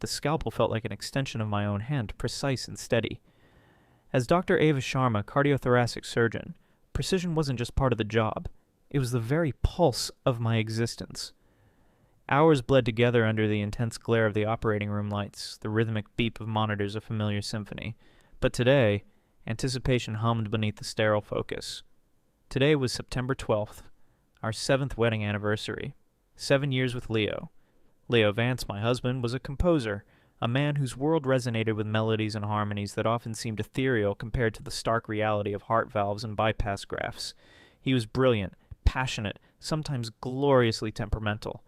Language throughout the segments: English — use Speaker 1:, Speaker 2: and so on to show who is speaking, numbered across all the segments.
Speaker 1: The scalpel felt like an extension of my own hand, precise and steady. As Dr. Ava Sharma, cardiothoracic surgeon, precision wasn't just part of the job. It was the very pulse of my existence. Hours bled together under the intense glare of the operating room lights, the rhythmic beep of monitors a familiar symphony. But today, anticipation hummed beneath the sterile focus. Today was September 12th, our 7th wedding anniversary. 7 years with Leo. Leo Vance, my husband, was a composer, a man whose world resonated with melodies and harmonies that often seemed ethereal compared to the stark reality of heart valves and bypass grafts. He was brilliant, passionate, sometimes gloriously temperamental.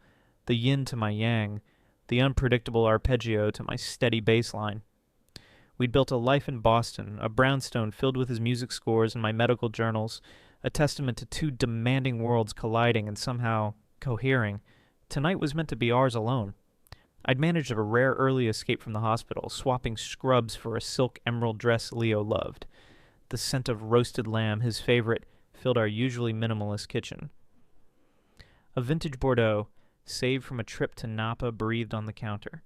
Speaker 1: The yin to my yang, the unpredictable arpeggio to my steady bass line. We'd built a life in Boston, a brownstone filled with his music scores and my medical journals, a testament to two demanding worlds colliding and somehow cohering. Tonight was meant to be ours alone. I'd managed a rare early escape from the hospital, swapping scrubs for a silk emerald dress Leo loved. The scent of roasted lamb, his favorite, filled our usually minimalist kitchen. A vintage Bordeaux, saved from a trip to Napa, breathed on the counter.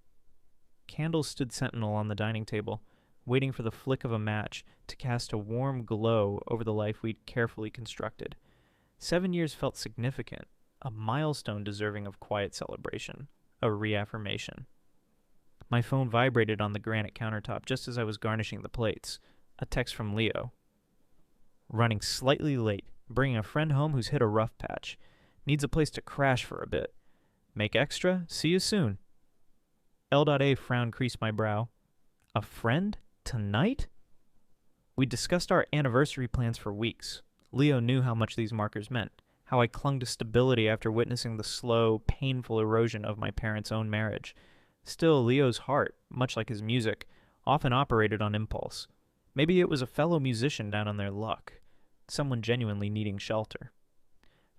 Speaker 1: Candles stood sentinel on the dining table, waiting for the flick of a match to cast a warm glow over the life we'd carefully constructed. 7 years felt significant, a milestone deserving of quiet celebration, a reaffirmation. My phone vibrated on the granite countertop just as I was garnishing the plates. A text from Leo. Running slightly late, bringing a friend home who's hit a rough patch. Needs a place to crash for a bit. Make extra, see you soon. L.A. frown creased my brow. A friend? Tonight? We discussed our anniversary plans for weeks. Leo knew how much these markers meant, how I clung to stability after witnessing the slow, painful erosion of my parents' own marriage. Still, Leo's heart, much like his music, often operated on impulse. Maybe it was a fellow musician down on their luck, someone genuinely needing shelter.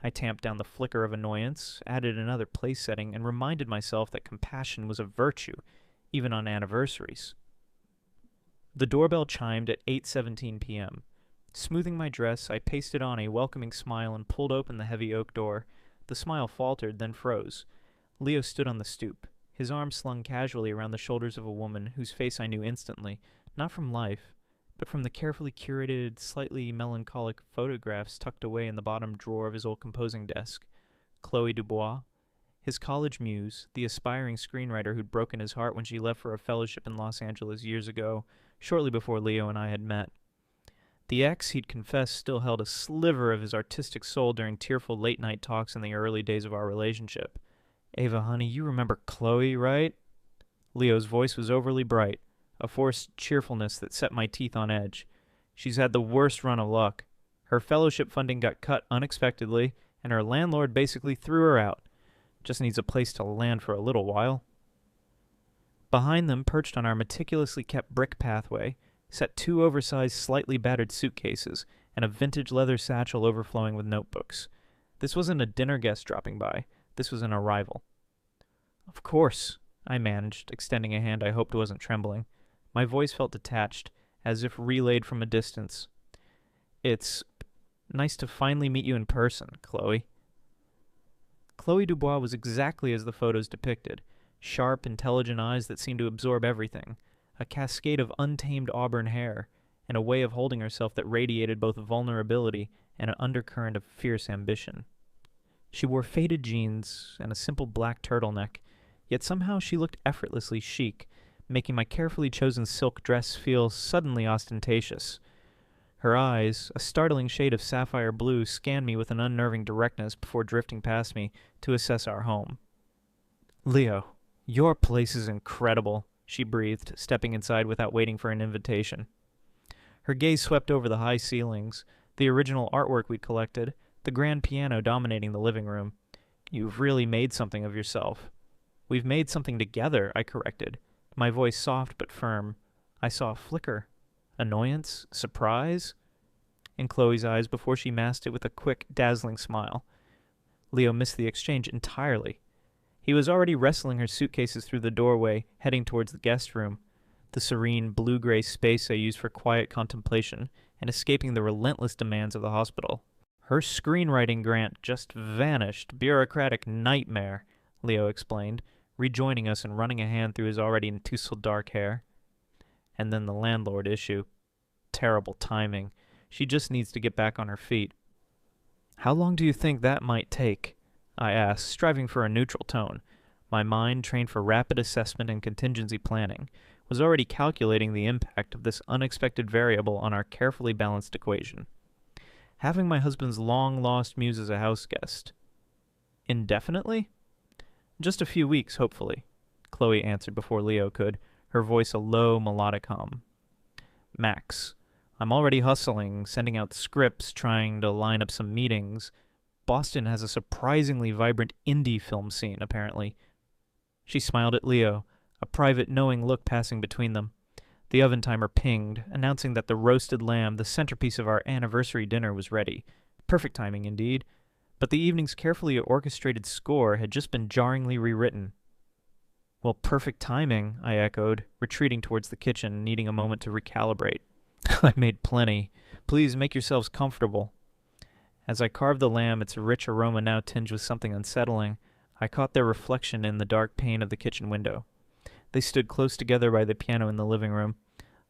Speaker 1: I tamped down the flicker of annoyance, added another place setting, and reminded myself that compassion was a virtue, even on anniversaries. The doorbell chimed at 8:17 p.m. Smoothing my dress, I pasted on a welcoming smile and pulled open the heavy oak door. The smile faltered, then froze. Leo stood on the stoop, his arms slung casually around the shoulders of a woman whose face I knew instantly, not from life, but from the carefully curated, slightly melancholic photographs tucked away in the bottom drawer of his old composing desk. Chloe Dubois, his college muse, the aspiring screenwriter who'd broken his heart when she left for a fellowship in Los Angeles years ago, shortly before Leo and I had met. The ex, he'd confessed, still held a sliver of his artistic soul during tearful late-night talks in the early days of our relationship. Ava, honey, you remember Chloe, right? Leo's voice was overly bright, a forced cheerfulness that set my teeth on edge. She's had the worst run of luck. Her fellowship funding got cut unexpectedly, and her landlord basically threw her out. Just needs a place to land for a little while. Behind them, perched on our meticulously kept brick pathway, sat two oversized, slightly battered suitcases and a vintage leather satchel overflowing with notebooks. This wasn't a dinner guest dropping by. This was an arrival. Of course, I managed, extending a hand I hoped wasn't trembling. My voice felt detached, as if relayed from a distance. It's nice to finally meet you in person, Chloe. Chloe Dubois was exactly as the photos depicted. Sharp, intelligent eyes that seemed to absorb everything, a cascade of untamed auburn hair, and a way of holding herself that radiated both vulnerability and an undercurrent of fierce ambition. She wore faded jeans and a simple black turtleneck, yet somehow she looked effortlessly chic, making my carefully chosen silk dress feel suddenly ostentatious. Her eyes, a startling shade of sapphire blue, scanned me with an unnerving directness before drifting past me to assess our home. Leo, your place is incredible, she breathed, stepping inside without waiting for an invitation. Her gaze swept over the high ceilings, the original artwork we'd collected, the grand piano dominating the living room. You've really made something of yourself. We've made something together, I corrected, my voice soft but firm. I saw a flicker. Annoyance? Surprise? In Chloe's eyes before she masked it with a quick, dazzling smile. Leo missed the exchange entirely. He was already wrestling her suitcases through the doorway, heading towards the guest room, the serene blue-gray space I used for quiet contemplation and escaping the relentless demands of the hospital. Her screenwriting grant just vanished. Bureaucratic nightmare, Leo explained, rejoining us and running a hand through his already tousled dark hair. And then the landlord issue. Terrible timing. She just needs to get back on her feet. How long do you think that might take? I asked, striving for a neutral tone. My mind, trained for rapid assessment and contingency planning, was already calculating the impact of this unexpected variable on our carefully balanced equation. Having my husband's long-lost Muse as a house guest. Indefinitely? Just a few weeks, hopefully, Chloe answered before Leo could, her voice a low, melodic hum. Max, I'm already hustling, sending out scripts, trying to line up some meetings. Boston has a surprisingly vibrant indie film scene, apparently. She smiled at Leo, a private, knowing look passing between them. The oven timer pinged, announcing that the roasted lamb, the centerpiece of our anniversary dinner, was ready. Perfect timing, indeed. But the evening's carefully orchestrated score had just been jarringly rewritten. Well, perfect timing, I echoed, retreating towards the kitchen, needing a moment to recalibrate. I made plenty. Please make yourselves comfortable. As I carved the lamb, its rich aroma now tinged with something unsettling, I caught their reflection in the dark pane of the kitchen window. They stood close together by the piano in the living room.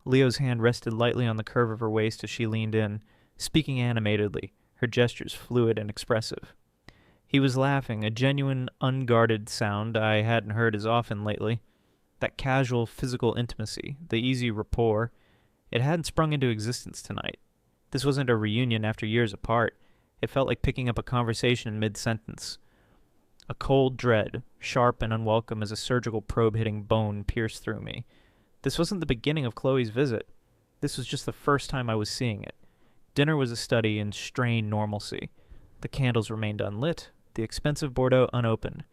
Speaker 1: Leo's hand rested lightly on the curve of her waist as she leaned in, speaking animatedly, her gestures fluid and expressive. He was laughing, a genuine, unguarded sound I hadn't heard as often lately. That casual physical intimacy, the easy rapport, it hadn't sprung into existence tonight. This wasn't a reunion after years apart. It felt like picking up a conversation mid-sentence. A cold dread, sharp and unwelcome as a surgical probe hitting bone, pierced through me. This wasn't the beginning of Chloe's visit. This was just the first time I was seeing it. Dinner was a study in strained normalcy. The candles remained unlit, the expensive Bordeaux unopened.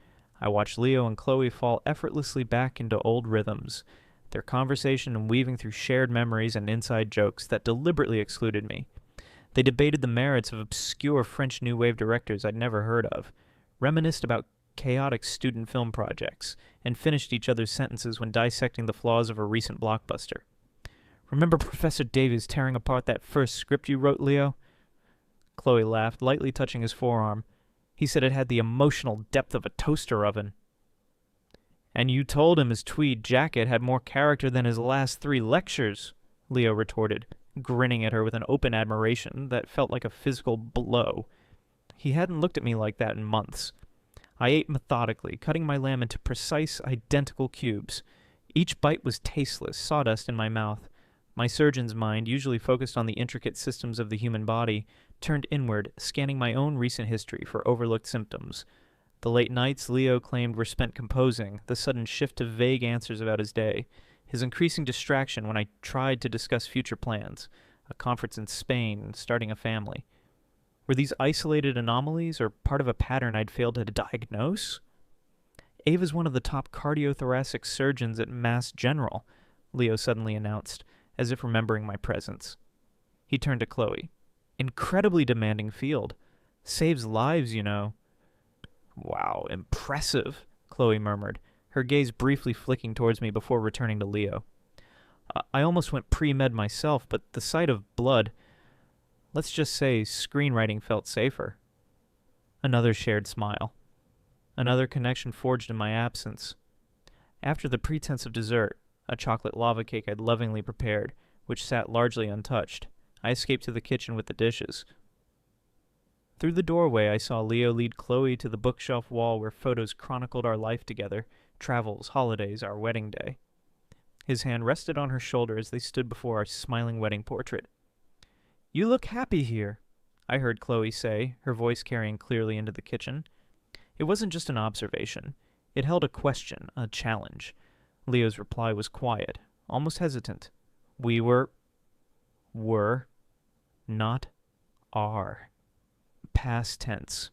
Speaker 1: I watched Leo and Chloe fall effortlessly back into old rhythms, their conversation weaving through shared memories and inside jokes that deliberately excluded me. They debated the merits of obscure French New Wave directors I'd never heard of, reminisced about chaotic student film projects, and finished each other's sentences when dissecting the flaws of a recent blockbuster. Remember Professor Davies tearing apart that first script you wrote, Leo? Chloe laughed, lightly touching his forearm. He said it had the emotional depth of a toaster oven. And you told him his tweed jacket had more character than his last 3 lectures, Leo retorted, grinning at her with an open admiration that felt like a physical blow. He hadn't looked at me like that in months. I ate methodically, cutting my lamb into precise, identical cubes. Each bite was tasteless, sawdust in my mouth. My surgeon's mind, usually focused on the intricate systems of the human body, turned inward, scanning my own recent history for overlooked symptoms. The late nights Leo claimed were spent composing, the sudden shift to vague answers about his day, his increasing distraction when I tried to discuss future plans, a conference in Spain, starting a family. Were these isolated anomalies or part of a pattern I'd failed to diagnose? Ava's one of the top cardiothoracic surgeons at Mass General, Leo suddenly announced, as if remembering my presence. He turned to Chloe. Incredibly demanding field. Saves lives, you know. Wow, impressive, Chloe murmured, her gaze briefly flicking towards me before returning to Leo. I almost went pre-med myself, but the sight of blood... Let's just say screenwriting felt safer. Another shared smile. Another connection forged in my absence. After the pretense of dessert, a chocolate lava cake I'd lovingly prepared, which sat largely untouched, I escaped to the kitchen with the dishes. Through the doorway, I saw Leo lead Chloe to the bookshelf wall where photos chronicled our life together, travels, holidays, our wedding day. His hand rested on her shoulder as they stood before our smiling wedding portrait. "You look happy here," I heard Chloe say, her voice carrying clearly into the kitchen. It wasn't just an observation. It held a question, a challenge. Leo's reply was quiet, almost hesitant. We were, not, are. Past tense.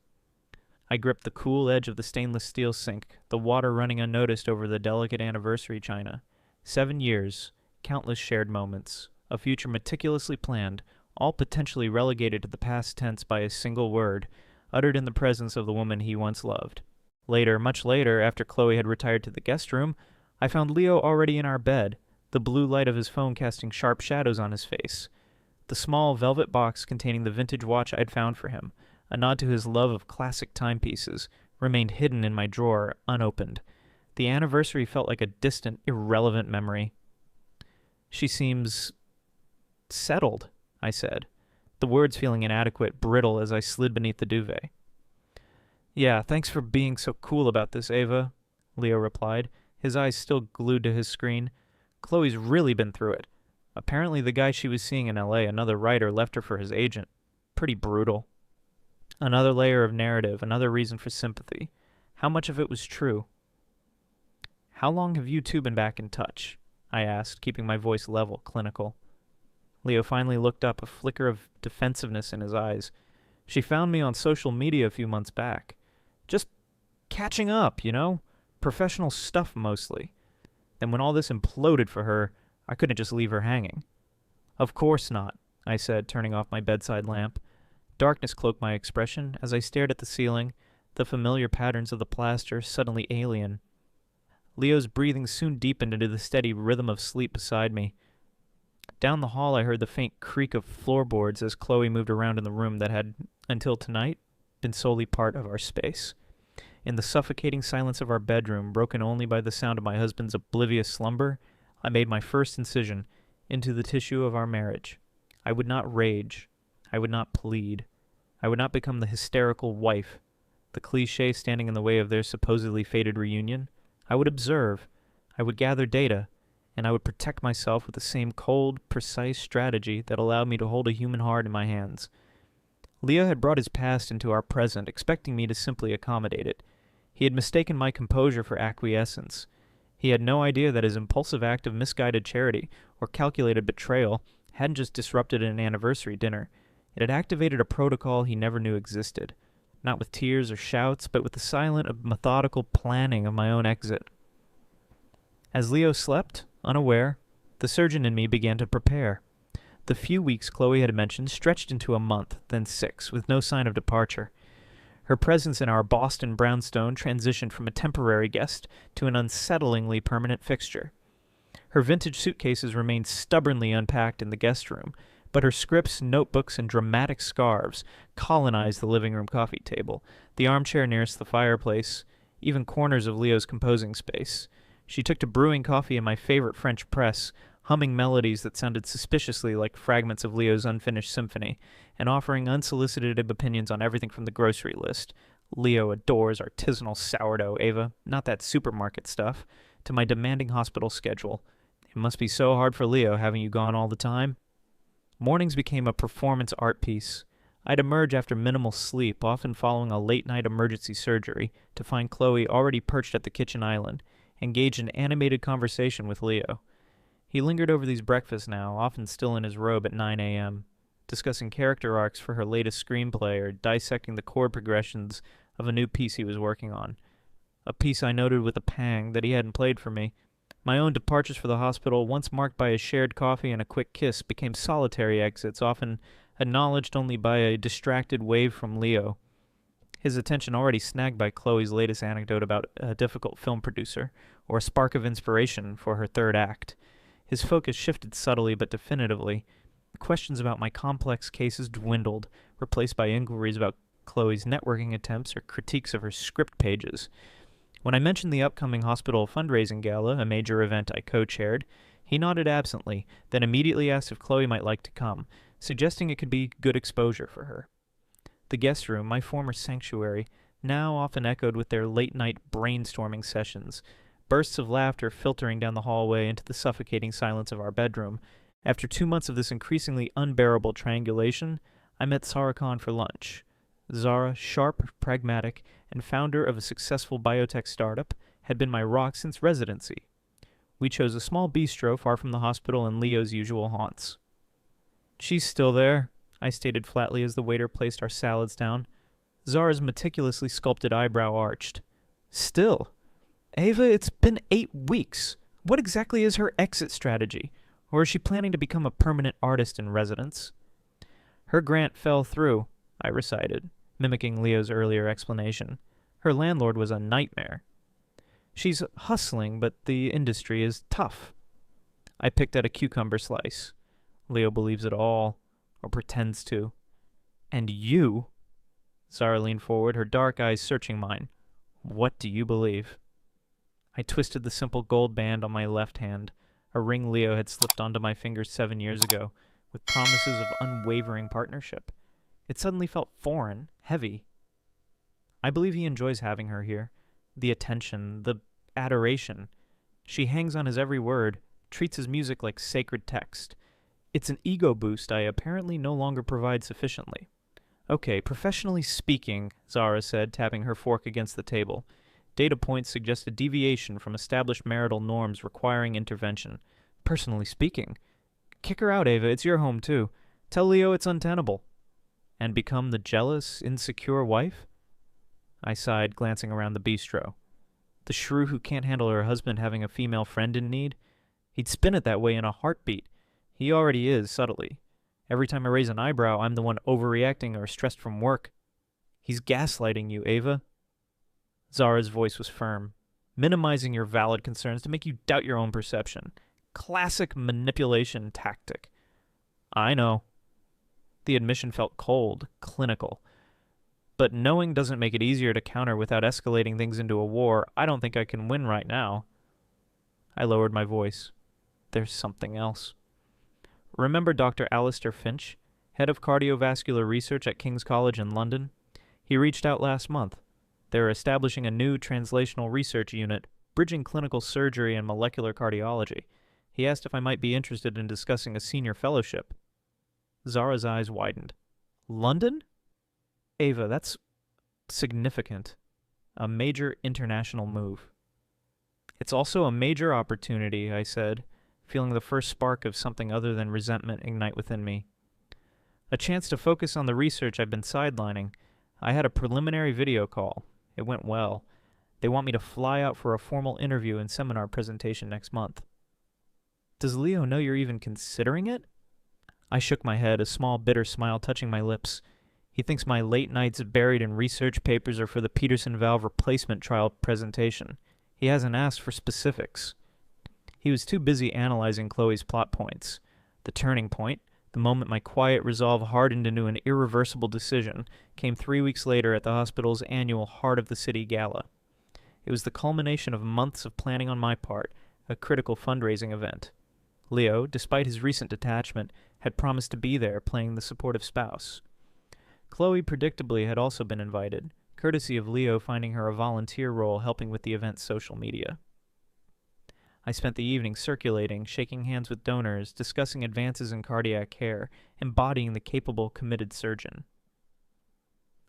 Speaker 1: I gripped the cool edge of the stainless steel sink, the water running unnoticed over the delicate anniversary china. 7 years, countless shared moments, a future meticulously planned, all potentially relegated to the past tense by a single word, uttered in the presence of the woman he once loved. Later, much later, after Chloe had retired to the guest room, I found Leo already in our bed, the blue light of his phone casting sharp shadows on his face. The small velvet box containing the vintage watch I'd found for him, a nod to his love of classic timepieces, remained hidden in my drawer, unopened. The anniversary felt like a distant, irrelevant memory. She seems settled, I said, the words feeling inadequate, brittle as I slid beneath the duvet. Yeah, thanks for being so cool about this, Ava, Leo replied, his eyes still glued to his screen. Chloe's really been through it. Apparently the guy she was seeing in L.A., another writer, left her for his agent. Pretty brutal. Another layer of narrative, another reason for sympathy. How much of it was true? How long have you two been back in touch? I asked, keeping my voice level, clinical. Leo finally looked up, a flicker of defensiveness in his eyes. She found me on social media a few months back. Just catching up, you know? Professional stuff mostly. Then when all this imploded for her, I couldn't just leave her hanging. Of course not, I said, turning off my bedside lamp. Darkness cloaked my expression as I stared at the ceiling, the familiar patterns of the plaster suddenly alien. Leo's breathing soon deepened into the steady rhythm of sleep beside me. Down the hall I heard the faint creak of floorboards as Chloe moved around in the room that had, until tonight, been solely part of our space. In the suffocating silence of our bedroom, broken only by the sound of my husband's oblivious slumber, I made my first incision into the tissue of our marriage. I would not rage. I would not plead. I would not become the hysterical wife, the cliché standing in the way of their supposedly fated reunion. I would observe. I would gather data. And I would protect myself with the same cold, precise strategy that allowed me to hold a human heart in my hands. Leo had brought his past into our present, expecting me to simply accommodate it. He had mistaken my composure for acquiescence. He had no idea that his impulsive act of misguided charity or calculated betrayal hadn't just disrupted an anniversary dinner. It had activated a protocol he never knew existed, not with tears or shouts, but with the silent, methodical planning of my own exit. As Leo slept, unaware, the surgeon in me began to prepare. The few weeks Chloe had mentioned stretched into a month, then 6, with no sign of departure. Her presence in our Boston brownstone transitioned from a temporary guest to an unsettlingly permanent fixture. Her vintage suitcases remained stubbornly unpacked in the guest room, but her scripts, notebooks, and dramatic scarves colonized the living room coffee table, the armchair nearest the fireplace, even corners of Leo's composing space. She took to brewing coffee in my favorite French press, humming melodies that sounded suspiciously like fragments of Leo's unfinished symphony, and offering unsolicited opinions on everything from the grocery list. Leo adores artisanal sourdough, Ava, not that supermarket stuff, to my demanding hospital schedule. It must be so hard for Leo having you gone all the time. Mornings became a performance art piece. I'd emerge after minimal sleep, often following a late-night emergency surgery, to find Chloe already perched at the kitchen island, engaged in animated conversation with Leo. He lingered over these breakfasts now, often still in his robe at 9 a.m., discussing character arcs for her latest screenplay or dissecting the chord progressions of a new piece he was working on. A piece I noted with a pang that he hadn't played for me. My own departures for the hospital, once marked by a shared coffee and a quick kiss, became solitary exits, often acknowledged only by a distracted wave from Leo, his attention already snagged by Chloe's latest anecdote about a difficult film producer, or a spark of inspiration for her third act. His focus shifted subtly but definitively. Questions about my complex cases dwindled, replaced by inquiries about Chloe's networking attempts or critiques of her script pages. When I mentioned the upcoming hospital fundraising gala, a major event I co-chaired, he nodded absently, then immediately asked if Chloe might like to come, suggesting it could be good exposure for her. The guest room, my former sanctuary, now often echoed with their late-night brainstorming sessions, bursts of laughter filtering down the hallway into the suffocating silence of our bedroom. After 2 months of this increasingly unbearable triangulation, I met Zara Khan for lunch. Zara, sharp, pragmatic, and founder of a successful biotech startup, had been my rock since residency. We chose a small bistro far from the hospital and Leo's usual haunts. "She's still there," I stated flatly as the waiter placed our salads down. Zara's meticulously sculpted eyebrow arched. "Still? Ava, it's been 8 weeks. What exactly is her exit strategy? Or is she planning to become a permanent artist in residence?" "Her grant fell through," I recited, mimicking Leo's earlier explanation. "Her landlord was a nightmare. She's hustling, but the industry is tough." I picked at a cucumber slice. Leo believes it all, or pretends to. "And you?" Zara leaned forward, her dark eyes searching mine. "What do you believe?" I twisted the simple gold band on my left hand, a ring Leo had slipped onto my finger 7 years ago, with promises of unwavering partnership. It suddenly felt foreign, heavy. I believe he enjoys having her here. The attention, the adoration. She hangs on his every word, treats his music like sacred text. It's an ego boost I apparently no longer provide sufficiently. Okay, professionally speaking, Zara said, tapping her fork against the table. Data points suggest a deviation from established marital norms requiring intervention. Personally speaking. Kick her out, Ava. It's your home, too. Tell Leo it's untenable. And become the jealous, insecure wife? I sighed, glancing around the bistro. The shrew who can't handle her husband having a female friend in need? He'd spin it that way in a heartbeat. He already is, subtly. Every time I raise an eyebrow, I'm the one overreacting or stressed from work. He's gaslighting you, Ava. Zara's voice was firm, minimizing your valid concerns to make you doubt your own perception. Classic manipulation tactic. I know. The admission felt cold, clinical. But knowing doesn't make it easier to counter without escalating things into a war. I don't think I can win right now. I lowered my voice. There's something else. Remember Dr. Alistair Finch, head of cardiovascular research at King's College in London? He reached out last month. They're establishing a new translational research unit, bridging clinical surgery and molecular cardiology. He asked if I might be interested in discussing a senior fellowship. Zara's eyes widened. London? Ava, that's significant. A major international move. It's also a major opportunity, I said, feeling the first spark of something other than resentment ignite within me. A chance to focus on the research I've been sidelining. I had a preliminary video call. It went well. They want me to fly out for a formal interview and seminar presentation next month. Does Leo know you're even considering it? I shook my head, a small bitter smile touching my lips. He thinks my late nights buried in research papers are for the Peterson valve replacement trial presentation. He hasn't asked for specifics. He was too busy analyzing Chloe's plot points. The turning point, the moment my quiet resolve hardened into an irreversible decision, came 3 weeks later at the hospital's annual Heart of the City Gala. It was the culmination of months of planning on my part, a critical fundraising event. Leo, despite his recent detachment, had promised to be there playing the supportive spouse. Chloe predictably had also been invited, courtesy of Leo finding her a volunteer role helping with the event's social media. I spent the evening circulating, shaking hands with donors, discussing advances in cardiac care, embodying the capable, committed surgeon.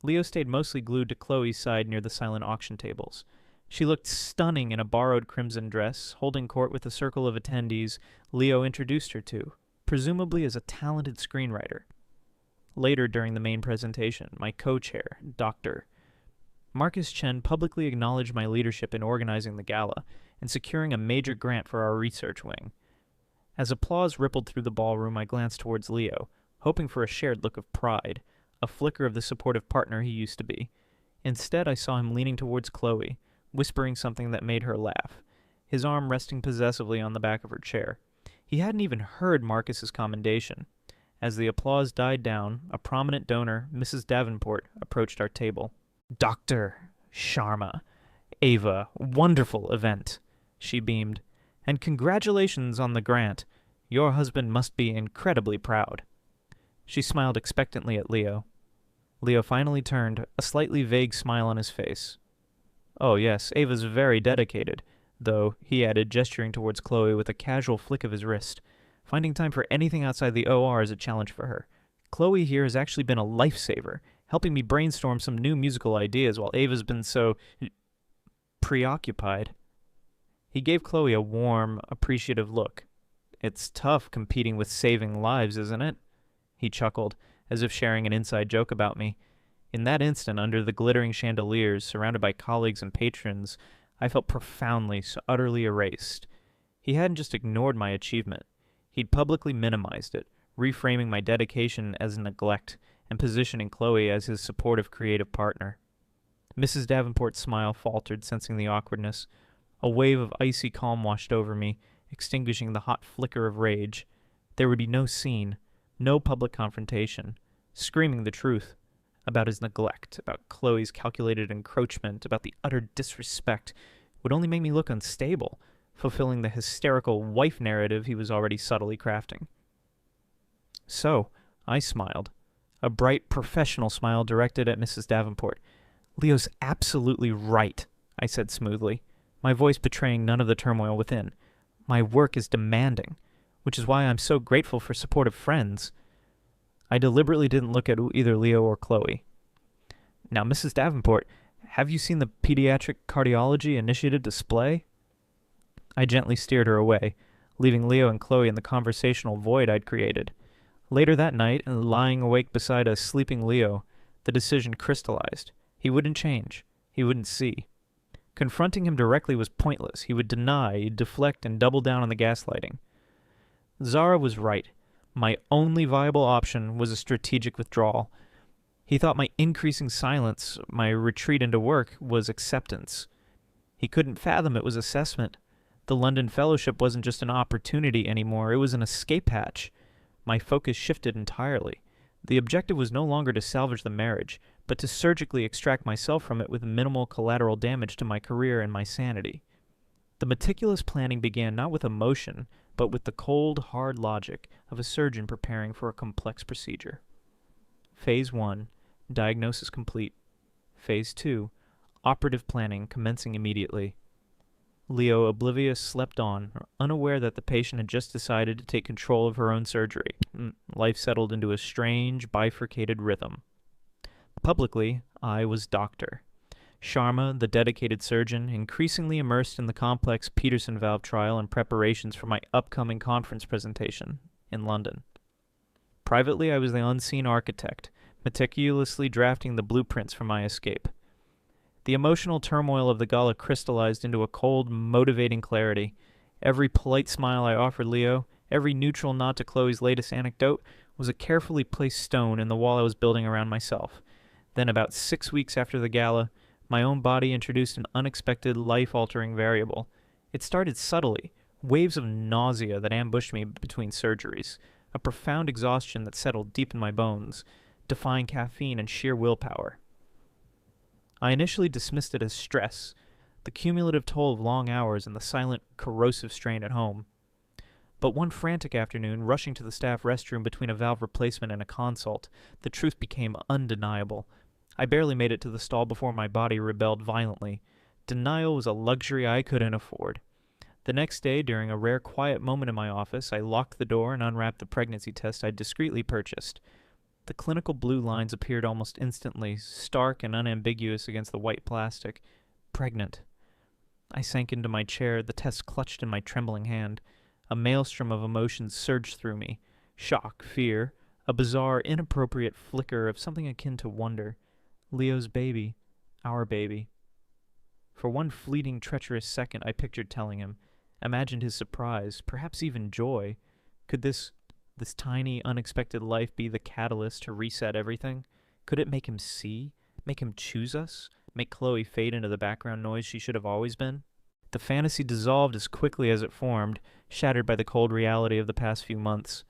Speaker 1: Leo stayed mostly glued to Chloe's side near the silent auction tables. She looked stunning in a borrowed crimson dress, holding court with a circle of attendees Leo introduced her to, presumably as a talented screenwriter. Later during the main presentation, my co-chair, Dr. Marcus Chen publicly acknowledged my leadership in organizing the gala and securing a major grant for our research wing. As applause rippled through the ballroom, I glanced towards Leo, hoping for a shared look of pride, a flicker of the supportive partner he used to be. Instead, I saw him leaning towards Chloe, whispering something that made her laugh, his arm resting possessively on the back of her chair. He hadn't even heard Marcus's commendation. As the applause died down, a prominent donor, Mrs. Davenport, approached our table. Dr. Sharma. Ava, wonderful event, she beamed. And congratulations on the grant. Your husband must be incredibly proud. She smiled expectantly at Leo. Leo finally turned, a slightly vague smile on his face. Oh yes, Ava's very dedicated, though, he added, gesturing towards Chloe with a casual flick of his wrist. Finding time for anything outside the OR is a challenge for her. Chloe here has actually been a lifesaver, helping me brainstorm some new musical ideas while Ava's been so preoccupied. He gave Chloe a warm, appreciative look. It's tough competing with saving lives, isn't it? He chuckled, as if sharing an inside joke about me. In that instant, under the glittering chandeliers, surrounded by colleagues and patrons, I felt profoundly, so utterly erased. He hadn't just ignored my achievement. He'd publicly minimized it, reframing my dedication as neglect and positioning Chloe as his supportive creative partner. Mrs. Davenport's smile faltered, sensing the awkwardness. A wave of icy calm washed over me, extinguishing the hot flicker of rage. There would be no scene, no public confrontation, screaming the truth about his neglect, about Chloe's calculated encroachment, about the utter disrespect would only make me look unstable, fulfilling the hysterical wife narrative he was already subtly crafting. So, I smiled. A bright, professional smile directed at Mrs. Davenport. "Leo's absolutely right," I said smoothly, my voice betraying none of the turmoil within. "My work is demanding, which is why I'm so grateful for supportive friends." I deliberately didn't look at either Leo or Chloe. "Now, Mrs. Davenport, have you seen the pediatric cardiology initiative display?" I gently steered her away, leaving Leo and Chloe in the conversational void I'd created. Later that night, lying awake beside a sleeping Leo, the decision crystallized. He wouldn't change. He wouldn't see. Confronting him directly was pointless. He would deny, deflect, and double down on the gaslighting. Zara was right. My only viable option was a strategic withdrawal. He thought my increasing silence, my retreat into work, was acceptance. He couldn't fathom it was assessment. The London Fellowship wasn't just an opportunity anymore, it was an escape hatch. My focus shifted entirely. The objective was no longer to salvage the marriage, but to surgically extract myself from it with minimal collateral damage to my career and my sanity. The meticulous planning began not with emotion, but with the cold, hard logic of a surgeon preparing for a complex procedure. Phase 1, diagnosis complete. Phase 2, operative planning commencing immediately. Leo, oblivious, slept on, unaware that the patient had just decided to take control of her own surgery. Life settled into a strange, bifurcated rhythm. Publicly, I was doctor. Sharma, the dedicated surgeon, increasingly immersed in the complex Peterson valve trial and preparations for my upcoming conference presentation in London. Privately, I was the unseen architect, meticulously drafting the blueprints for my escape. The emotional turmoil of the gala crystallized into a cold, motivating clarity. Every polite smile I offered Leo, every neutral nod to Chloe's latest anecdote, was a carefully placed stone in the wall I was building around myself. Then, about 6 weeks after the gala, my own body introduced an unexpected, life-altering variable. It started subtly, waves of nausea that ambushed me between surgeries, a profound exhaustion that settled deep in my bones, defying caffeine and sheer willpower. I initially dismissed it as stress, the cumulative toll of long hours and the silent, corrosive strain at home. But one frantic afternoon, rushing to the staff restroom between a valve replacement and a consult, the truth became undeniable. I barely made it to the stall before my body rebelled violently. Denial was a luxury I couldn't afford. The next day, during a rare quiet moment in my office, I locked the door and unwrapped the pregnancy test I'd discreetly purchased. The clinical blue lines appeared almost instantly, stark and unambiguous against the white plastic. Pregnant. I sank into my chair, the test clutched in my trembling hand. A maelstrom of emotions surged through me. Shock, fear, a bizarre, inappropriate flicker of something akin to wonder. Leo's baby. Our baby. For one fleeting, treacherous second, I pictured telling him, imagined his surprise, perhaps even joy. Could this tiny, unexpected life be the catalyst to reset everything? Could it make him see? Make him choose us? Make Chloe fade into the background noise she should have always been? The fantasy dissolved as quickly as it formed, shattered by the cold reality of the past few months.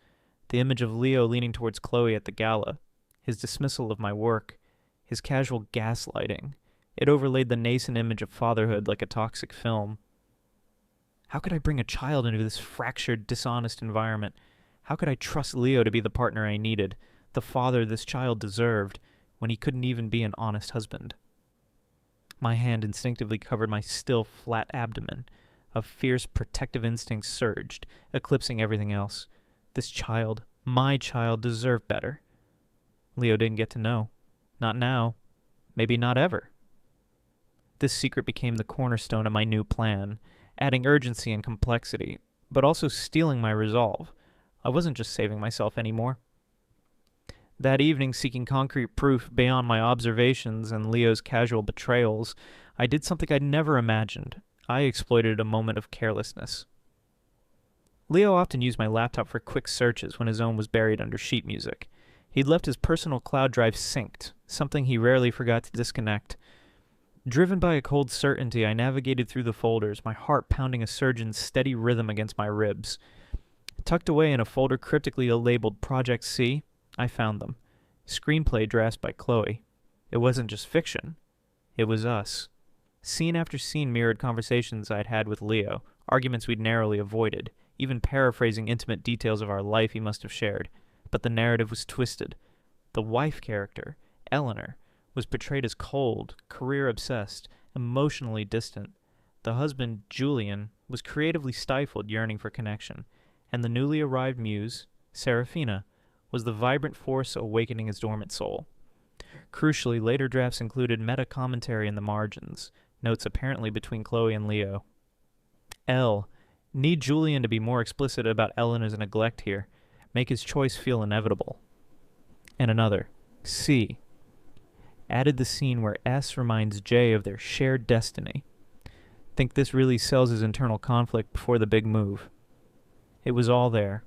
Speaker 1: The image of Leo leaning towards Chloe at the gala, his dismissal of my work, his casual gaslighting. It overlaid the nascent image of fatherhood like a toxic film. How could I bring a child into this fractured, dishonest environment? How could I trust Leo to be the partner I needed, the father this child deserved, when he couldn't even be an honest husband? My hand instinctively covered my still, flat abdomen. A fierce, protective instinct surged, eclipsing everything else. This child, my child, deserved better. Leo didn't get to know. Not now. Maybe not ever. This secret became the cornerstone of my new plan, adding urgency and complexity, but also stealing my resolve. I wasn't just saving myself anymore. That evening, seeking concrete proof beyond my observations and Leo's casual betrayals, I did something I'd never imagined. I exploited a moment of carelessness. Leo often used my laptop for quick searches when his own was buried under sheet music. He'd left his personal cloud drive synced, something he rarely forgot to disconnect. Driven by a cold certainty, I navigated through the folders, my heart pounding a surgeon's steady rhythm against my ribs. Tucked away in a folder cryptically labeled Project C, I found them. Screenplay drafts by Chloe. It wasn't just fiction. It was us. Scene after scene mirrored conversations I'd had with Leo, arguments we'd narrowly avoided, even paraphrasing intimate details of our life he must have shared. But the narrative was twisted. The wife character, Eleanor, was portrayed as cold, career-obsessed, emotionally distant. The husband, Julian, was creatively stifled, yearning for connection. And the newly arrived muse, Serafina, was the vibrant force awakening his dormant soul. Crucially, later drafts included meta-commentary in the margins, notes apparently between Chloe and Leo. L. Need Julian to be more explicit about Eleanor's neglect here. Make his choice feel inevitable. And another. C. Added the scene where S reminds J of their shared destiny. Think this really sells his internal conflict before the big move. It was all there.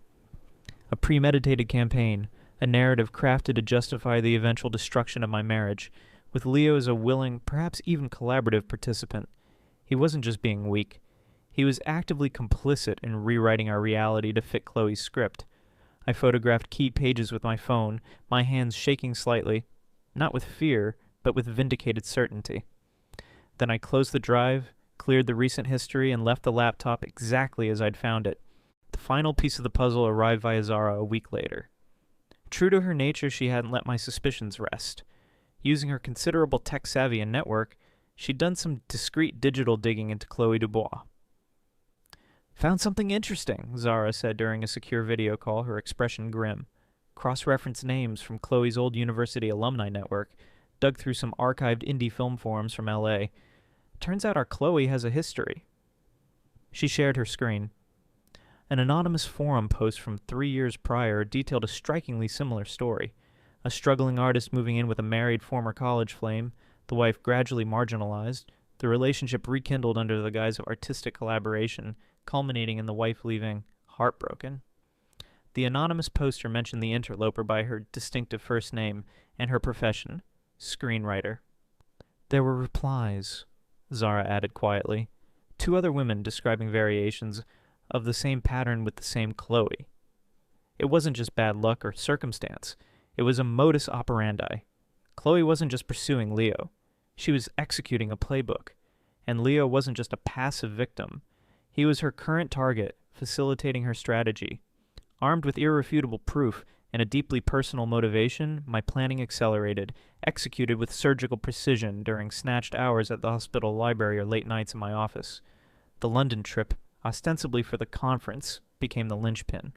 Speaker 1: A premeditated campaign, a narrative crafted to justify the eventual destruction of my marriage, with Leo as a willing, perhaps even collaborative participant. He wasn't just being weak. He was actively complicit in rewriting our reality to fit Chloe's script. I photographed key pages with my phone, my hands shaking slightly, not with fear, but with vindicated certainty. Then I closed the drive, cleared the recent history, and left the laptop exactly as I'd found it. The final piece of the puzzle arrived via Zara a week later. True to her nature, she hadn't let my suspicions rest. Using her considerable tech savvy and network, she'd done some discreet digital digging into Chloe Dubois. Found something interesting, Zara said during a secure video call, her expression grim. Cross-referenced names from Chloe's old university alumni network, dug through some archived indie film forums from L.A. Turns out our Chloe has a history. She shared her screen. An anonymous forum post from 3 years prior detailed a strikingly similar story. A struggling artist moving in with a married former college flame, the wife gradually marginalized, the relationship rekindled under the guise of artistic collaboration, culminating in the wife leaving heartbroken. The anonymous poster mentioned the interloper by her distinctive first name and her profession, screenwriter. There were replies, Zara added quietly. 2 other women describing variations of the same pattern with the same Chloe. It wasn't just bad luck or circumstance. It was a modus operandi. Chloe wasn't just pursuing Leo. She was executing a playbook. And Leo wasn't just a passive victim. He was her current target, facilitating her strategy. Armed with irrefutable proof and a deeply personal motivation, my planning accelerated, executed with surgical precision during snatched hours at the hospital library or late nights in my office. The London trip, ostensibly for the conference, became the linchpin.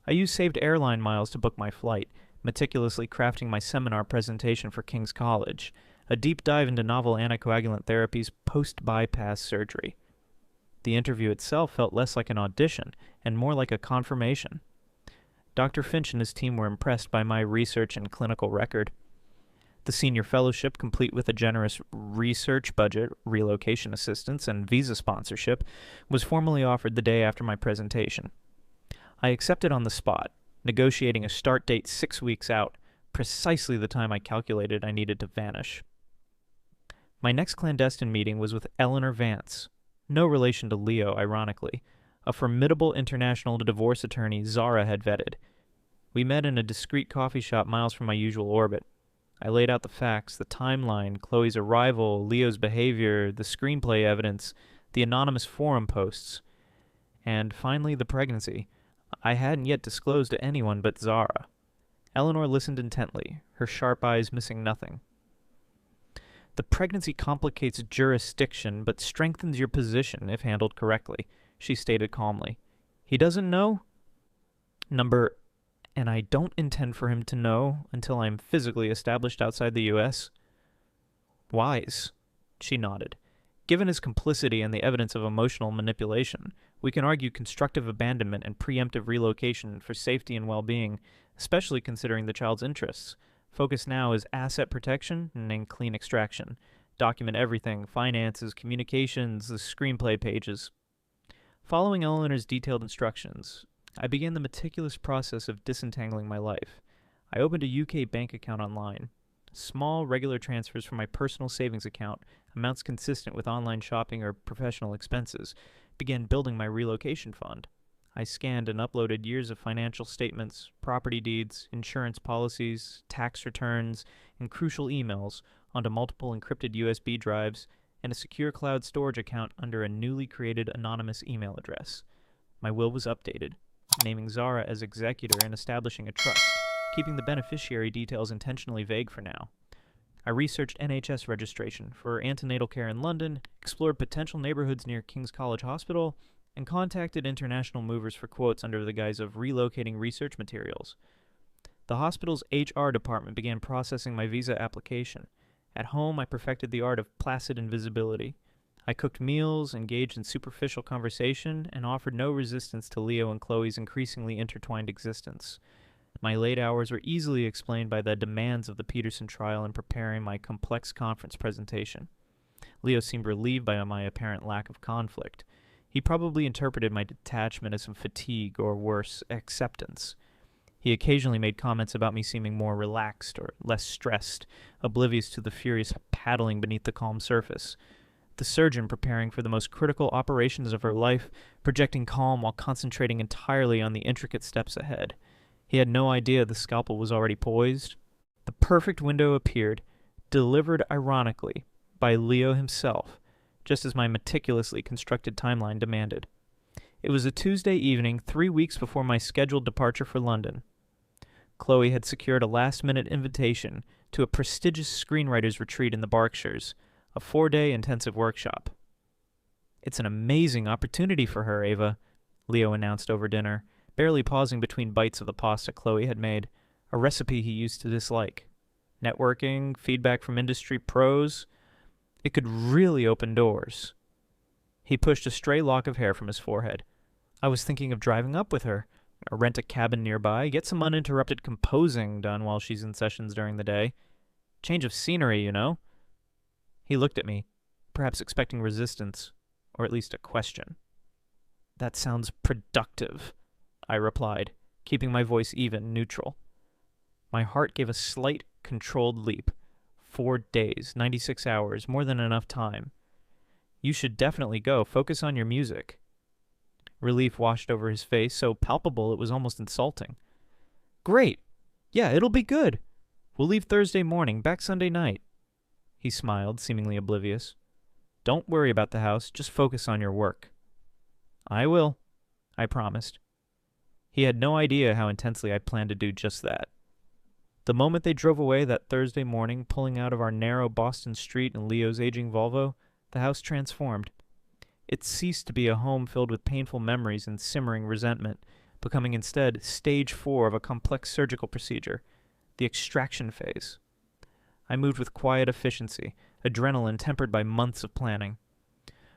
Speaker 1: I used saved airline miles to book my flight, meticulously crafting my seminar presentation for King's College, a deep dive into novel anticoagulant therapies post-bypass surgery. The interview itself felt less like an audition and more like a confirmation. Dr. Finch and his team were impressed by my research and clinical record. The senior fellowship, complete with a generous research budget, relocation assistance, and visa sponsorship, was formally offered the day after my presentation. I accepted on the spot, negotiating a start date 6 weeks out, precisely the time I calculated I needed to vanish. My next clandestine meeting was with Eleanor Vance, no relation to Leo, ironically, a formidable international divorce attorney Zara had vetted. We met in a discreet coffee shop miles from my usual orbit. I laid out the facts, the timeline, Chloe's arrival, Leo's behavior, the screenplay evidence, the anonymous forum posts, and finally the pregnancy. I hadn't yet disclosed to anyone but Zara. Eleanor listened intently, her sharp eyes missing nothing. The pregnancy complicates jurisdiction, but strengthens your position if handled correctly, she stated calmly. He doesn't know? And I don't intend for him to know until I'm physically established outside the U.S. Wise, she nodded. Given his complicity and the evidence of emotional manipulation, we can argue constructive abandonment and preemptive relocation for safety and well-being, especially considering the child's interests. Focus now is asset protection and then clean extraction. Document everything, finances, communications, the screenplay pages. Following Eleanor's detailed instructions, I began the meticulous process of disentangling my life. I opened a UK bank account online. Small, regular transfers from my personal savings account, amounts consistent with online shopping or professional expenses, began building my relocation fund. I scanned and uploaded years of financial statements, property deeds, insurance policies, tax returns, and crucial emails onto multiple encrypted USB drives and a secure cloud storage account under a newly created anonymous email address. My will was updated, naming Zara as executor and establishing a trust, keeping the beneficiary details intentionally vague for now. I researched NHS registration for antenatal care in London, explored potential neighborhoods near King's College Hospital, and contacted international movers for quotes under the guise of relocating research materials. The hospital's HR department began processing my visa application. At home, I perfected the art of placid invisibility. I cooked meals, engaged in superficial conversation, and offered no resistance to Leo and Chloe's increasingly intertwined existence. My late hours were easily explained by the demands of the Peterson trial in preparing my complex conference presentation. Leo seemed relieved by my apparent lack of conflict. He probably interpreted my detachment as some fatigue or worse, acceptance. He occasionally made comments about me seeming more relaxed or less stressed, oblivious to the furious paddling beneath the calm surface. The surgeon preparing for the most critical operations of her life, projecting calm while concentrating entirely on the intricate steps ahead. He had no idea the scalpel was already poised. The perfect window appeared, delivered ironically by Leo himself, just as my meticulously constructed timeline demanded. It was a Tuesday evening, 3 weeks before my scheduled departure for London. Chloe had secured a last-minute invitation to a prestigious screenwriters' retreat in the Berkshires, a 4-day intensive workshop. "It's an amazing opportunity for her, Ava," Leo announced over dinner, barely pausing between bites of the pasta Chloe had made, a recipe he used to dislike. Networking, feedback from industry pros. It could really open doors. He pushed a stray lock of hair from his forehead. "I was thinking of driving up with her, or rent a cabin nearby, get some uninterrupted composing done while she's in sessions during the day. Change of scenery, you know." He looked at me, perhaps expecting resistance, or at least a question. "That sounds productive," I replied, keeping my voice even, neutral. My heart gave a slight, controlled leap. 4 days, 96 hours, more than enough time. "You should definitely go. Focus on your music." Relief washed over his face, so palpable it was almost insulting. "Great. Yeah, it'll be good. We'll leave Thursday morning, back Sunday night." He smiled, seemingly oblivious. "Don't worry about the house, just focus on your work." "I will," I promised. He had no idea how intensely I planned to do just that. The moment they drove away that Thursday morning, pulling out of our narrow Boston street in Leo's aging Volvo, the house transformed. It ceased to be a home filled with painful memories and simmering resentment, becoming instead stage 4 of a complex surgical procedure, the extraction phase. I moved with quiet efficiency, adrenaline tempered by months of planning.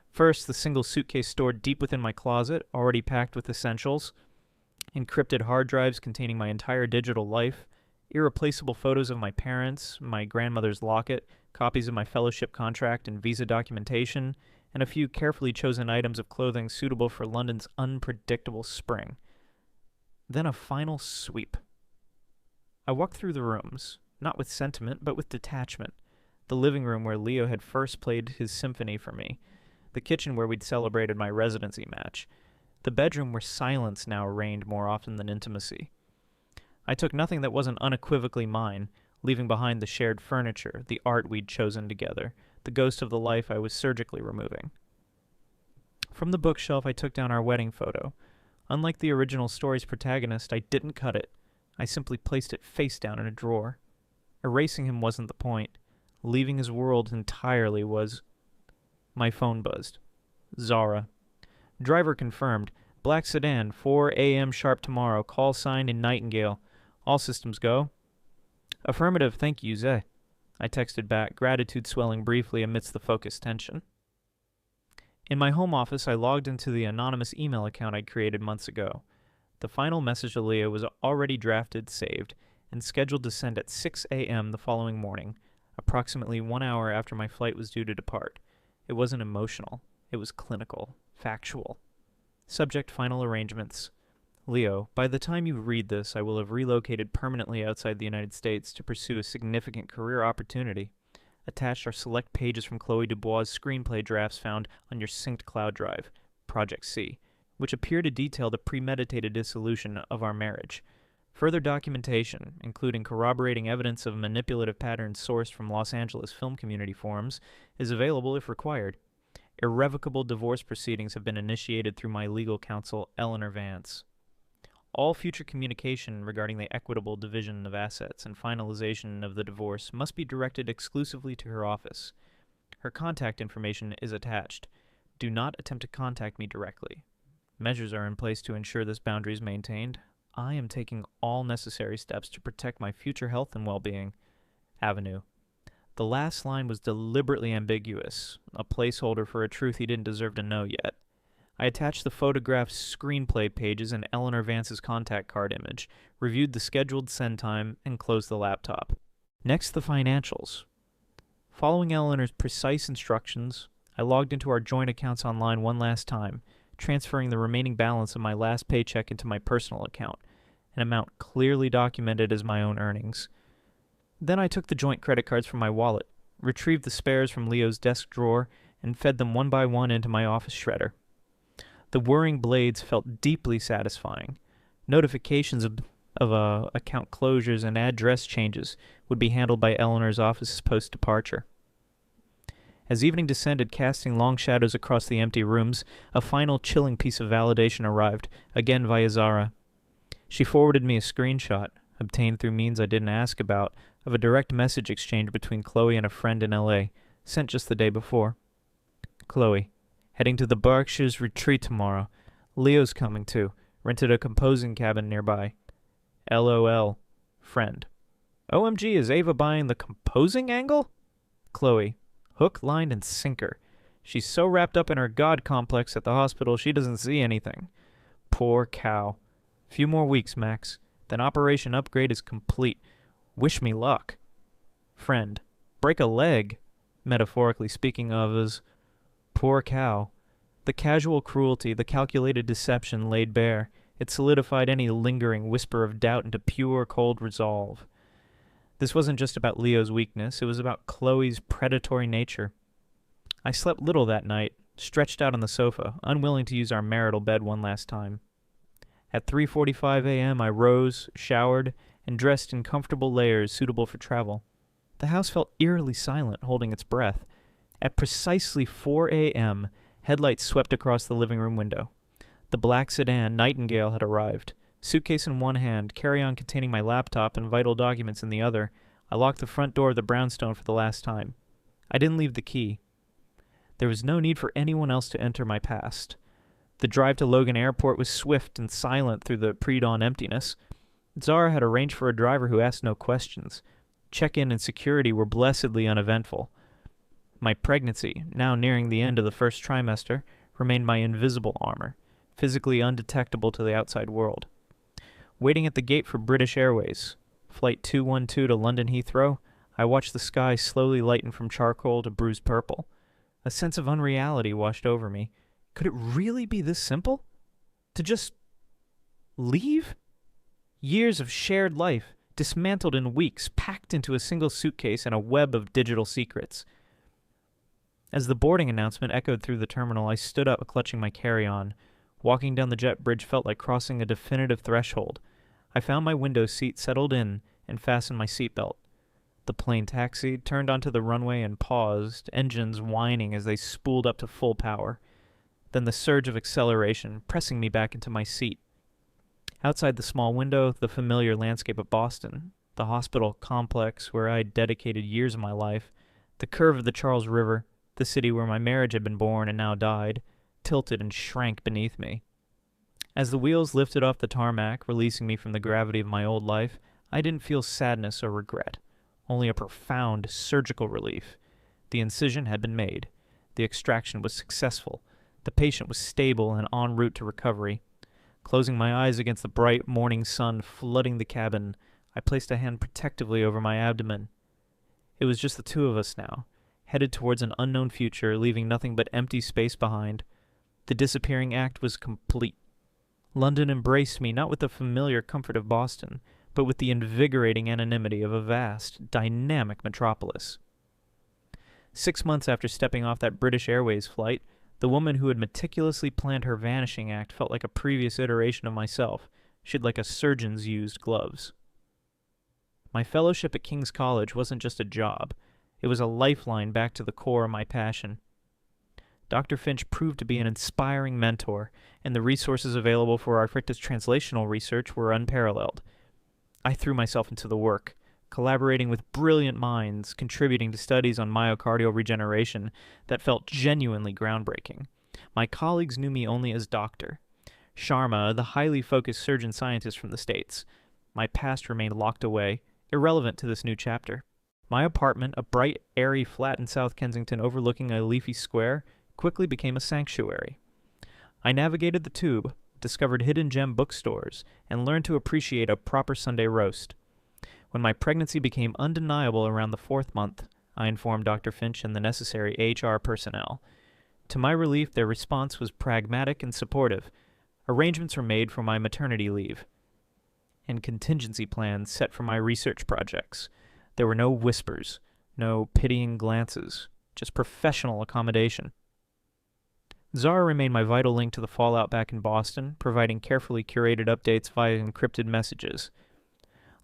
Speaker 1: First, the single suitcase stored deep within my closet, already packed with essentials, encrypted hard drives containing my entire digital life, irreplaceable photos of my parents, my grandmother's locket, copies of my fellowship contract and visa documentation, and a few carefully chosen items of clothing suitable for London's unpredictable spring. Then a final sweep. I walked through the rooms, not with sentiment, but with detachment. The living room where Leo had first played his symphony for me, the kitchen where we'd celebrated my residency match, the bedroom where silence now reigned more often than intimacy. I took nothing that wasn't unequivocally mine, leaving behind the shared furniture, the art we'd chosen together, the ghost of the life I was surgically removing. From the bookshelf, I took down our wedding photo. Unlike the original story's protagonist, I didn't cut it. I simply placed it face down in a drawer. Erasing him wasn't the point. Leaving his world entirely was. My phone buzzed. Zara. Driver confirmed. Black sedan, 4 a.m. sharp tomorrow. Call signed in Nightingale. All systems go. Affirmative, thank you, Zeh. I texted back, gratitude swelling briefly amidst the focused tension. In my home office, I logged into the anonymous email account I'd created months ago. The final message to Leah was already drafted, saved, and scheduled to send at 6 a.m. the following morning, approximately 1 hour after my flight was due to depart. It wasn't emotional. It was clinical, factual. Subject final arrangements. Leo, by the time you read this, I will have relocated permanently outside the United States to pursue a significant career opportunity. Attached are select pages from Chloe Dubois' screenplay drafts found on your synced cloud drive, Project C, which appear to detail the premeditated dissolution of our marriage. Further documentation, including corroborating evidence of manipulative patterns sourced from Los Angeles film community forums, is available if required. Irrevocable divorce proceedings have been initiated through my legal counsel, Eleanor Vance. All future communication regarding the equitable division of assets and finalization of the divorce must be directed exclusively to her office. Her contact information is attached. Do not attempt to contact me directly. Measures are in place to ensure this boundary is maintained. I am taking all necessary steps to protect my future health and well-being. Avenue. The last line was deliberately ambiguous, a placeholder for a truth he didn't deserve to know yet. I attached the photographed screenplay pages and Eleanor Vance's contact card image, reviewed the scheduled send time, and closed the laptop. Next, the financials. Following Eleanor's precise instructions, I logged into our joint accounts online one last time, transferring the remaining balance of my last paycheck into my personal account, an amount clearly documented as my own earnings. Then I took the joint credit cards from my wallet, retrieved the spares from Leo's desk drawer, and fed them one by one into my office shredder. The whirring blades felt deeply satisfying. Notifications of account closures and address changes would be handled by Eleanor's office post-departure. As evening descended, casting long shadows across the empty rooms, a final chilling piece of validation arrived, again via Zara. She forwarded me a screenshot, obtained through means I didn't ask about, of a direct message exchange between Chloe and a friend in L.A., sent just the day before. Chloe, heading to the Berkshires retreat tomorrow. Leo's coming too. Rented a composing cabin nearby. LOL. Friend. OMG, is Ava buying the composing angle? Chloe. Hook, line, and sinker. She's so wrapped up in her god complex at the hospital she doesn't see anything. Poor cow. Few more weeks, Max. Then Operation Upgrade is complete. Wish me luck. Friend. Break a leg. Metaphorically speaking of as poor cow. The casual cruelty, the calculated deception laid bare. It solidified any lingering whisper of doubt into pure, cold resolve. This wasn't just about Leo's weakness, it was about Chloe's predatory nature. I slept little that night, stretched out on the sofa, unwilling to use our marital bed one last time. At 3:45 a.m. I rose, showered, and dressed in comfortable layers suitable for travel. The house felt eerily silent, holding its breath. At precisely 4 a.m., headlights swept across the living room window. The black sedan, Nightingale, had arrived. Suitcase in one hand, carry-on containing my laptop and vital documents in the other, I locked the front door of the brownstone for the last time. I didn't leave the key. There was no need for anyone else to enter my past. The drive to Logan Airport was swift and silent through the pre-dawn emptiness. Zara had arranged for a driver who asked no questions. Check-in and security were blessedly uneventful. My pregnancy, now nearing the end of the first trimester, remained my invisible armor, physically undetectable to the outside world. Waiting at the gate for British Airways, Flight 212 to London Heathrow, I watched the sky slowly lighten from charcoal to bruised purple. A sense of unreality washed over me. Could it really be this simple? To just leave? Years of shared life, dismantled in weeks, packed into a single suitcase and a web of digital secrets. As the boarding announcement echoed through the terminal, I stood up, clutching my carry-on. Walking down the jet bridge felt like crossing a definitive threshold. I found my window seat, settled in, and fastened my seatbelt. The plane taxied, turned onto the runway, and paused, engines whining as they spooled up to full power. Then the surge of acceleration, pressing me back into my seat. Outside the small window, the familiar landscape of Boston, the hospital complex where I had dedicated years of my life, the curve of the Charles River, the city where my marriage had been born and now died, tilted and shrank beneath me. As the wheels lifted off the tarmac, releasing me from the gravity of my old life, I didn't feel sadness or regret, only a profound surgical relief. The incision had been made. The extraction was successful. The patient was stable and en route to recovery. Closing my eyes against the bright morning sun flooding the cabin, I placed a hand protectively over my abdomen. It was just the two of us now, headed towards an unknown future, leaving nothing but empty space behind. The disappearing act was complete. London embraced me not with the familiar comfort of Boston, but with the invigorating anonymity of a vast, dynamic metropolis. 6 months after stepping off that British Airways flight, the woman who had meticulously planned her vanishing act felt like a previous iteration of myself. She'd like a surgeon's used gloves. My fellowship at King's College wasn't just a job. It was a lifeline back to the core of my passion. Dr. Finch proved to be an inspiring mentor, and the resources available for Arctic's translational research were unparalleled. I threw myself into the work, collaborating with brilliant minds, contributing to studies on myocardial regeneration that felt genuinely groundbreaking. My colleagues knew me only as Doctor. Sharma, the highly focused surgeon-scientist from the States. My past remained locked away, irrelevant to this new chapter. My apartment, a bright, airy flat in South Kensington overlooking a leafy square, quickly became a sanctuary. I navigated the Tube, discovered hidden gem bookstores, and learned to appreciate a proper Sunday roast. When my pregnancy became undeniable around the 4th month, I informed Dr. Finch and the necessary HR personnel. To my relief, their response was pragmatic and supportive. Arrangements were made for my maternity leave, and contingency plans set for my research projects. There were no whispers, no pitying glances, just professional accommodation. Zara remained my vital link to the fallout back in Boston, providing carefully curated updates via encrypted messages.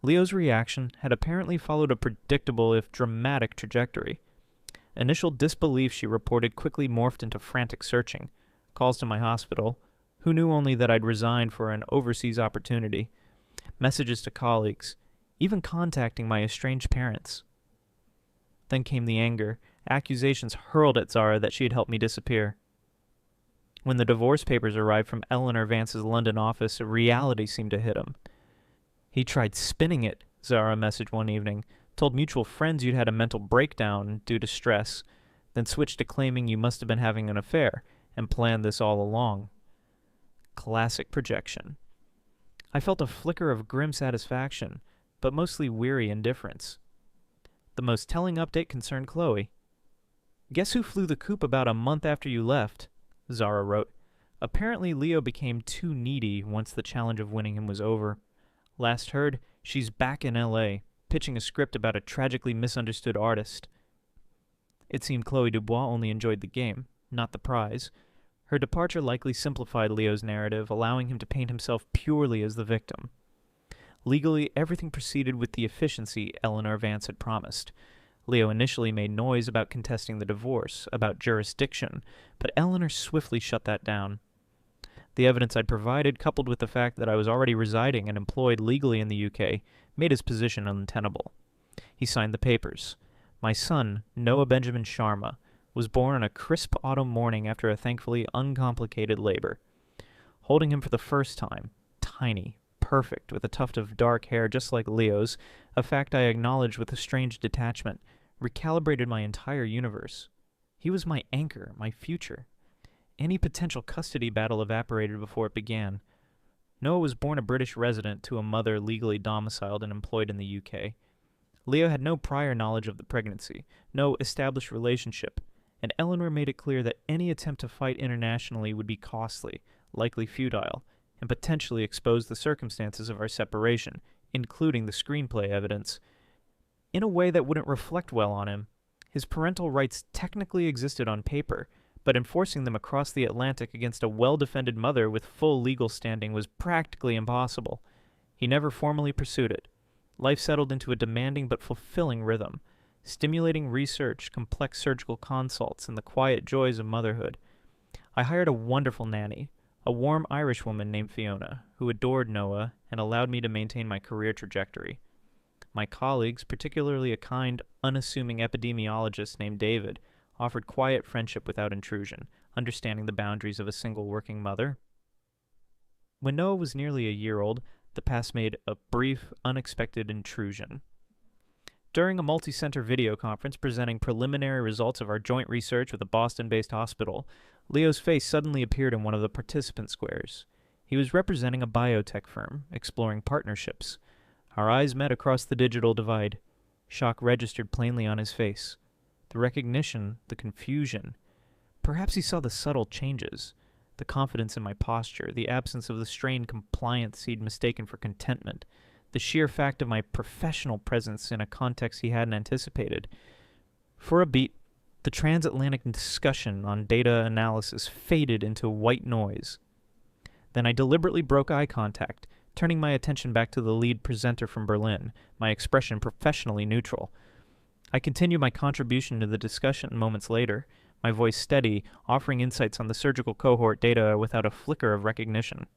Speaker 1: Leo's reaction had apparently followed a predictable, if dramatic, trajectory. Initial disbelief, she reported, quickly morphed into frantic searching, calls to my hospital, who knew only that I'd resigned for an overseas opportunity, messages to colleagues, even contacting my estranged parents. Then came the anger, accusations hurled at Zara that she had helped me disappear. When the divorce papers arrived from Eleanor Vance's London office, a reality seemed to hit him. He tried spinning it, Zara messaged one evening, told mutual friends you'd had a mental breakdown due to stress, then switched to claiming you must have been having an affair and planned this all along. Classic projection. I felt a flicker of grim satisfaction, but mostly weary indifference. The most telling update concerned Chloe. "Guess who flew the coop about a month after you left?" Zara wrote. Apparently Leo became too needy once the challenge of winning him was over. Last heard, she's back in L.A., pitching a script about a tragically misunderstood artist. It seemed Chloe Dubois only enjoyed the game, not the prize. Her departure likely simplified Leo's narrative, allowing him to paint himself purely as the victim. Legally, everything proceeded with the efficiency Eleanor Vance had promised. Leo initially made noise about contesting the divorce, about jurisdiction, but Eleanor swiftly shut that down. The evidence I'd provided, coupled with the fact that I was already residing and employed legally in the UK, made his position untenable. He signed the papers. My son, Noah Benjamin Sharma, was born on a crisp autumn morning after a thankfully uncomplicated labor. Holding him for the first time, tiny, perfect, with a tuft of dark hair just like Leo's, a fact I acknowledged with a strange detachment, recalibrated my entire universe. He was my anchor, my future. Any potential custody battle evaporated before it began. Noah was born a British resident to a mother legally domiciled and employed in the UK. Leo had no prior knowledge of the pregnancy, no established relationship, and Eleanor made it clear that any attempt to fight internationally would be costly, likely futile, and potentially expose the circumstances of our separation, including the screenplay evidence, in a way that wouldn't reflect well on him. His parental rights technically existed on paper, but enforcing them across the Atlantic against a well-defended mother with full legal standing was practically impossible. He never formally pursued it. Life settled into a demanding but fulfilling rhythm, stimulating research, complex surgical consults, and the quiet joys of motherhood. I hired a wonderful nanny, a warm Irish woman named Fiona, who adored Noah and allowed me to maintain my career trajectory. My colleagues, particularly a kind, unassuming epidemiologist named David, offered quiet friendship without intrusion, understanding the boundaries of a single working mother. When Noah was nearly a year old, the past made a brief, unexpected intrusion. During a multi-center video conference presenting preliminary results of our joint research with a Boston-based hospital, Leo's face suddenly appeared in one of the participant squares. He was representing a biotech firm, exploring partnerships. Our eyes met across the digital divide. Shock registered plainly on his face. The recognition, the confusion. Perhaps he saw the subtle changes, the confidence in my posture, the absence of the strained compliance he'd mistaken for contentment, the sheer fact of my professional presence in a context he hadn't anticipated. For a beat, the transatlantic discussion on data analysis faded into white noise. Then I deliberately broke eye contact, turning my attention back to the lead presenter from Berlin, my expression professionally neutral. I continued my contribution to the discussion moments later, my voice steady, offering insights on the surgical cohort data without a flicker of recognition.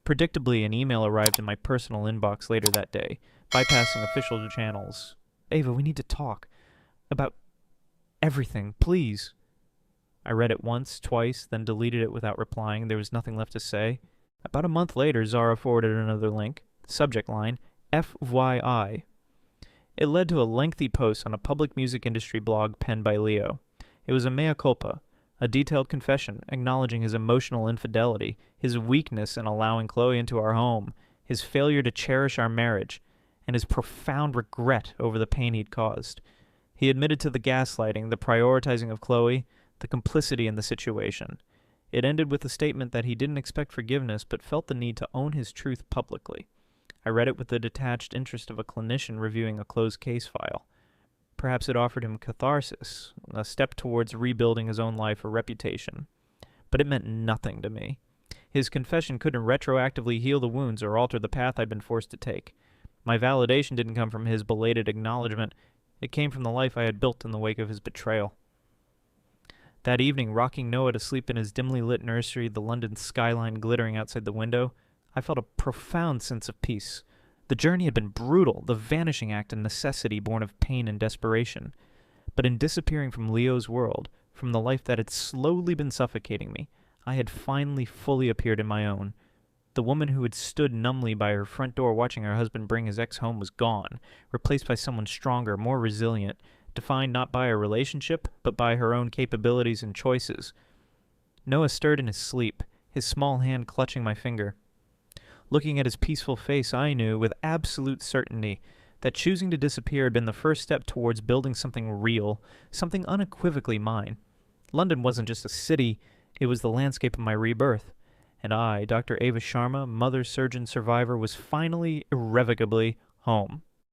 Speaker 1: Predictably, an email arrived in my personal inbox later that day, bypassing official channels. "Ava, we need to talk. About everything, please." I read it once, twice, then deleted it without replying. There was nothing left to say. About a month later, Zara forwarded another link. Subject line, FYI. It led to a lengthy post on a public music industry blog penned by Leo. It was a mea culpa, a detailed confession acknowledging his emotional infidelity, his weakness in allowing Chloe into our home, his failure to cherish our marriage, and his profound regret over the pain he'd caused. He admitted to the gaslighting, the prioritizing of Chloe, the complicity in the situation. It ended with a statement that he didn't expect forgiveness but felt the need to own his truth publicly. I read it with the detached interest of a clinician reviewing a closed case file. Perhaps it offered him catharsis, a step towards rebuilding his own life or reputation. But it meant nothing to me. His confession couldn't retroactively heal the wounds or alter the path I'd been forced to take. My validation didn't come from his belated acknowledgement. It came from the life I had built in the wake of his betrayal. That evening, rocking Noah to sleep in his dimly lit nursery, the London skyline glittering outside the window, I felt a profound sense of peace. The journey had been brutal, the vanishing act a necessity born of pain and desperation. But in disappearing from Leo's world, from the life that had slowly been suffocating me, I had finally fully appeared in my own. The woman who had stood numbly by her front door watching her husband bring his ex home was gone, replaced by someone stronger, more resilient, defined not by a relationship, but by her own capabilities and choices. Noah stirred in his sleep, his small hand clutching my finger. Looking at his peaceful face, I knew, with absolute certainty, that choosing to disappear had been the first step towards building something real, something unequivocally mine. London wasn't just a city, it was the landscape of my rebirth. And I, Dr. Ava Sharma, mother, surgeon, survivor, was finally, irrevocably home.